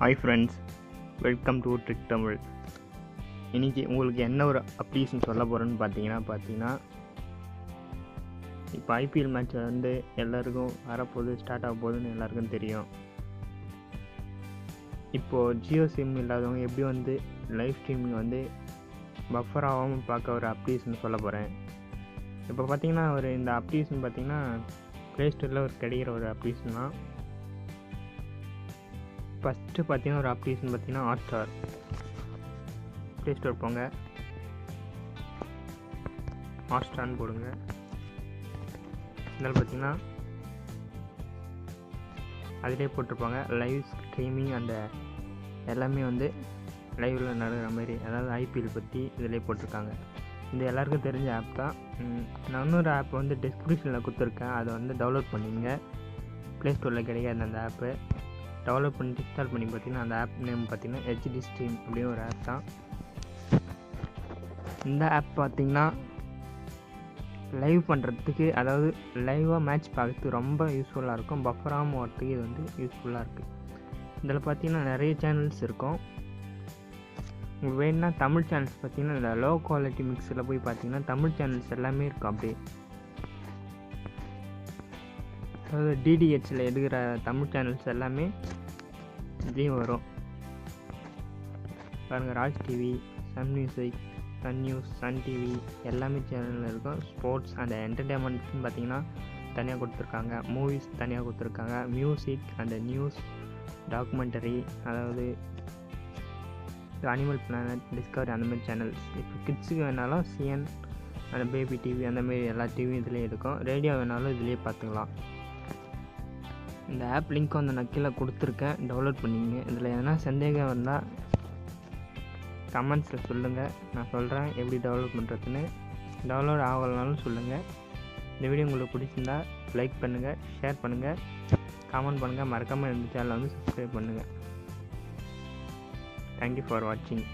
Hi friends, welcome to trick Tamil. இன்றைக்கி உங்களுக்கு என்ன ஒரு அப்ளிகேஷன் சொல்ல போகிறேன்னு பார்த்தீங்கன்னா இப்போ ஐபிஎல் மேட்ச் வந்து எல்லாருக்கும் வரப்போகுது, ஸ்டார்ட் ஆக போகுதுன்னு எல்லாருக்கும் தெரியும். இப்போது ஜியோ சிம் இல்லாதவங்க எப்படி வந்து லைவ் ஸ்ட்ரீமிங் வந்து பஃபர் ஆகாமல் பார்க்க ஒரு அப்ளிகேஷன் சொல்ல போகிறேன். இப்போ பார்த்தீங்கன்னா இந்த அப்ளிகேஷன் பார்த்தீங்கன்னா ப்ளே ஸ்டோரில் கிடைக்கிற ஒரு அப்ளிகேஷன் தான். ஃபஸ்ட்டு பார்த்தீங்கன்னா ஒரு அப்ளிகேஷன் பார்த்தீங்கன்னா ஹாட்ஸ்டார். ப்ளே ஸ்டோர் போங்க, ஹாட்ஸ்டார்னு போடுங்க. இதில் பார்த்தீங்கன்னா அதிலே போட்டிருப்பாங்க லைவ் ஸ்ட்ரீமிங், அந்த எல்லாமே வந்து லைவில் நடக்கிற மாதிரி, அதாவது ஐபிஎல் பற்றி இதிலே போட்டிருக்காங்க. இது எல்லாருக்கும் தெரிஞ்ச ஆப் தான். நான் இன்னொரு ஆப் வந்து டிஸ்கிரிப்ஷனில் கொடுத்துருக்கேன், அதை வந்து டவுன்லோட் பண்ணிங்க. ப்ளே ஸ்டோரில் கிடைக்காது அந்த ஆப்பு. டெவலப் பண்ணிட்டு இன்ஸ்டால் பண்ணி பார்த்தீங்கன்னா அந்த ஆப் நேம் பார்த்தீங்கன்னா ஹெச்டி ஸ்ட்ரீம் அப்படின்னு ஒரு ஆப் தான். இந்த ஆப் பார்த்தீங்கன்னா லைவ் பண்ணுறதுக்கு, அதாவது லைவாக மேட்ச் பார்க்கறதுக்கு ரொம்ப யூஸ்ஃபுல்லாக இருக்கும். பஃபராகவும் வரத்துக்கு இது வந்து யூஸ்ஃபுல்லாக இருக்குது. இதில் பார்த்தீங்கன்னா நிறைய சேனல்ஸ் இருக்கும். உங்களுக்கு வேணுன்னா தமிழ் சேனல்ஸ் பார்த்தீங்கன்னா இந்த லோ குவாலிட்டி மிக்ஸில் போய் பார்த்தீங்கன்னா தமிழ் சேனல்ஸ் எல்லாமே இருக்கும். அப்படியே அதாவது டிடிஹெச்சில் எடுக்கிற தமிழ் சேனல்ஸ் எல்லாமே இதுலேயும் வரும் பாருங்கள். Raj TV, Sun Music, Sun News, Sun TV எல்லாமே சேனலில் இருக்கும். ஸ்போர்ட்ஸ் அண்ட் என்டர்டெயின்மெண்ட்ஸ்னு பார்த்தீங்கன்னா தனியாக கொடுத்துருக்காங்க. மூவிஸ் தனியாக கொடுத்துருக்காங்க. மியூசிக் அண்ட் நியூஸ், டாக்குமெண்டரி, அதாவது அனிமல் பிளானட், டிஸ்கவரி அந்த மாதிரி சேனல்ஸ். இப்போ கிட்ஸுக்கு வேணாலும் சிஎன் அந்த பேபி டிவி அந்தமாரி எல்லா டிவியும் இதிலே இருக்கும். ரேடியோ வேணாலும் இதிலே பார்த்துக்கலாம். இந்த ஆப் லிங்க் வந்து நான் கீழே கொடுத்துருக்கேன், டவுன்லோட் பண்ணிங்க. இதில் எதனா சந்தேகம் இருந்தால் கமெண்ட்ஸில் சொல்லுங்கள், நான் சொல்கிறேன் எப்படி டவுன்லோட் பண்ணுறதுன்னு. டவுன்லோட் ஆகலைனாலும் சொல்லுங்கள். இந்த வீடியோ உங்களுக்கு பிடிச்சிருந்தா லைக் பண்ணுங்கள், ஷேர் பண்ணுங்கள், கமெண்ட் பண்ணுங்கள். மறக்காமல் இந்த சேனலை வந்து சப்ஸ்கிரைப் பண்ணுங்கள். தேங்க்யூ ஃபார் வாட்சிங்.